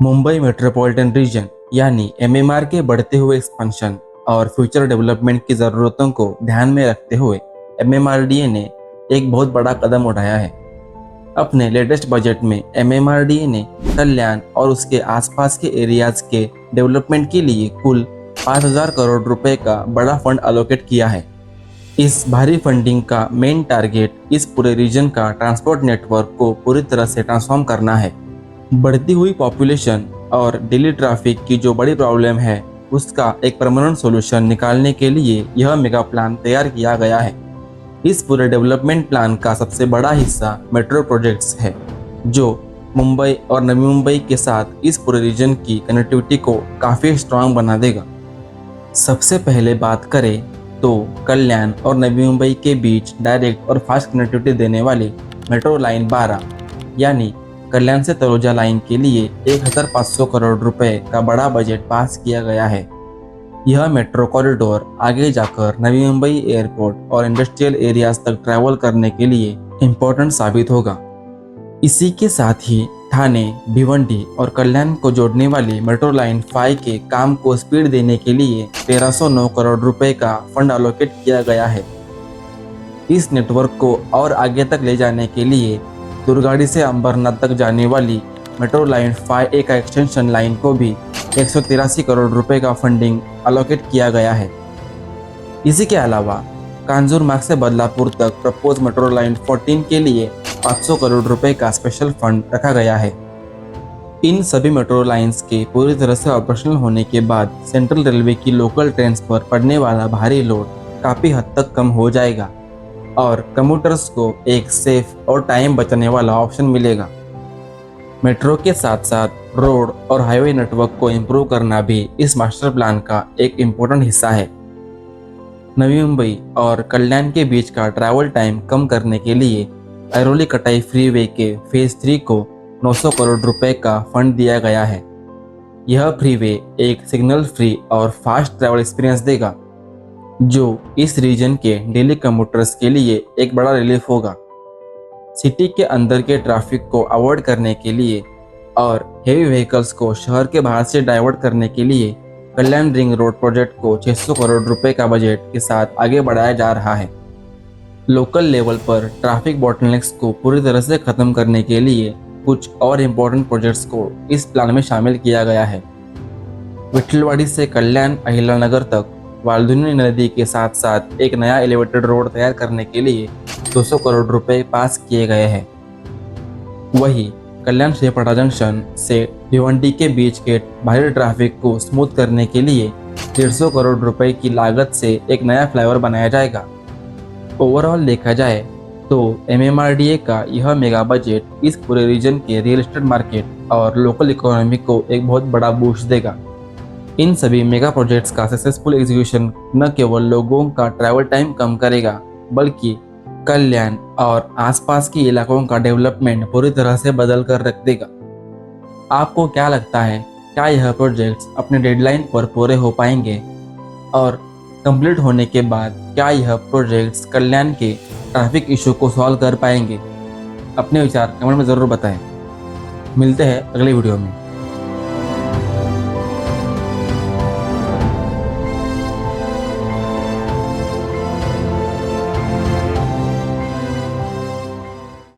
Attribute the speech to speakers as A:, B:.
A: Mumbai metropolitan region यानी MMR के बढ़ते हुए एक्सपेंशन और फ्यूचर डेवलपमेंट की ज़रूरतों को ध्यान में रखते हुए एमएमआरडीए ने एक बहुत बड़ा कदम उठाया है। अपने लेटेस्ट बजट में एमएमआरडीए ने कल्याण और उसके आसपास के एरियाज के डेवलपमेंट के लिए कुल 5,000 करोड़ रुपए का बड़ा फंड अलोकेट किया है। इस भारी फंडिंग का मेन टारगेट इस पूरे रीजन का ट्रांसपोर्ट नेटवर्क को पूरी तरह से ट्रांसफॉर्म करना है। बढ़ती हुई पॉपुलेशन और डेली ट्रैफिक की जो बड़ी प्रॉब्लम है उसका एक परमानेंट सॉल्यूशन निकालने के लिए यह मेगा प्लान तैयार किया गया है। इस पूरे डेवलपमेंट प्लान का सबसे बड़ा हिस्सा मेट्रो प्रोजेक्ट्स है जो मुंबई और नवी मुंबई के साथ इस पूरे रीजन की कनेक्टिविटी को काफ़ी स्ट्रांग बना देगा। सबसे पहले बात करें तो कल्याण और नवी मुंबई के बीच डायरेक्ट और फास्ट कनेक्टिविटी देने वाली मेट्रो लाइन 12 यानी कल्याण से तलोजा लाइन के लिए 1,500 करोड़ रुपए का बड़ा बजट पास किया गया है। यह मेट्रो कॉरिडोर आगे जाकर नवी मुंबई एयरपोर्ट और इंडस्ट्रियल एरियाज तक ट्रैवल करने के लिए इम्पोर्टेंट साबित होगा। इसी के साथ ही ठाणे, भिवंडी और कल्याण को जोड़ने वाली मेट्रो लाइन 5 के काम को स्पीड देने के लिए 1,309 करोड़ रुपए का फंड अलोकेट किया गया है। इस नेटवर्क को और आगे तक ले जाने के लिए दुर्गाड़ी से अंबरनाथ तक जाने वाली मेट्रो लाइन 5A का एक्सटेंशन लाइन को भी 183 करोड़ रुपए का फंडिंग अलोकेट किया गया है। इसी के अलावा कांजूरमार्ग से बदलापुर तक प्रपोज मेट्रो लाइन 14 के लिए 500 करोड़ रुपए का स्पेशल फंड रखा गया है। इन सभी मेट्रो लाइंस के पूरी तरह से ऑपरेशनल होने के बाद सेंट्रल रेलवे की लोकल ट्रेन्स पर पड़ने वाला भारी लोड काफ़ी हद तक कम हो जाएगा और कम्यूटर्स को एक सेफ और टाइम बचाने वाला ऑप्शन मिलेगा। मेट्रो के साथ साथ रोड और हाईवे नेटवर्क को इम्प्रूव करना भी इस मास्टर प्लान का एक इम्पोर्टेंट हिस्सा है। नवी मुंबई और कल्याण के बीच का ट्रैवल टाइम कम करने के लिए ऐरोली कटाई फ्रीवे के फेज 3 को 900 करोड़ रुपए का फंड दिया गया है। यह फ्रीवे एक सिग्नल फ्री और फास्ट ट्रैवल एक्सपीरियंस देगा जो इस रीजन के डेली कम्यूटर्स के लिए एक बड़ा रिलीफ होगा। सिटी के अंदर के ट्रैफिक को अवॉइड करने के लिए और हेवी व्हीकल्स को शहर के बाहर से डाइवर्ट करने के लिए कल्याण रिंग रोड प्रोजेक्ट को 600 करोड़ रुपए का बजट के साथ आगे बढ़ाया जा रहा है। लोकल लेवल पर ट्रैफिक बॉटलनेक्स को पूरी तरह से खत्म करने के लिए कुछ और इम्पोर्टेंट प्रोजेक्ट्स को इस प्लान में शामिल किया गया है। विठलवाड़ी से कल्याण अहिल्यानगर तक वाल्धुनी नदी के साथ साथ एक नया एलिवेटेड रोड तैयार करने के लिए 200 करोड़ रुपए पास किए गए हैं। वहीं कल्याण शेपड़ा जंक्शन से भिवंडी के बीच के भारी ट्रैफिक को स्मूथ करने के लिए 150 करोड़ रुपए की लागत से एक नया फ्लाईओवर बनाया जाएगा। ओवरऑल देखा जाए तो एमएमआरडीए का यह मेगा बजट इस पूरे रीजन के रियल एस्टेट मार्केट और लोकल इकोनॉमी को एक बहुत बड़ा बूस्ट देगा। इन सभी मेगा प्रोजेक्ट्स का सक्सेसफुल एग्जीक्यूशन न केवल लोगों का ट्रैवल टाइम कम करेगा बल्कि कल्याण और आसपास के इलाकों का डेवलपमेंट पूरी तरह से बदल कर रख देगा। आपको क्या लगता है, क्या यह प्रोजेक्ट्स अपने डेडलाइन पर पूरे हो पाएंगे और कंप्लीट होने के बाद क्या यह प्रोजेक्ट्स कल्याण के ट्रैफिक इशू को सॉल्व कर पाएंगे? अपने विचार कमेंट में ज़रूर बताएं। मिलते हैं अगले वीडियो में।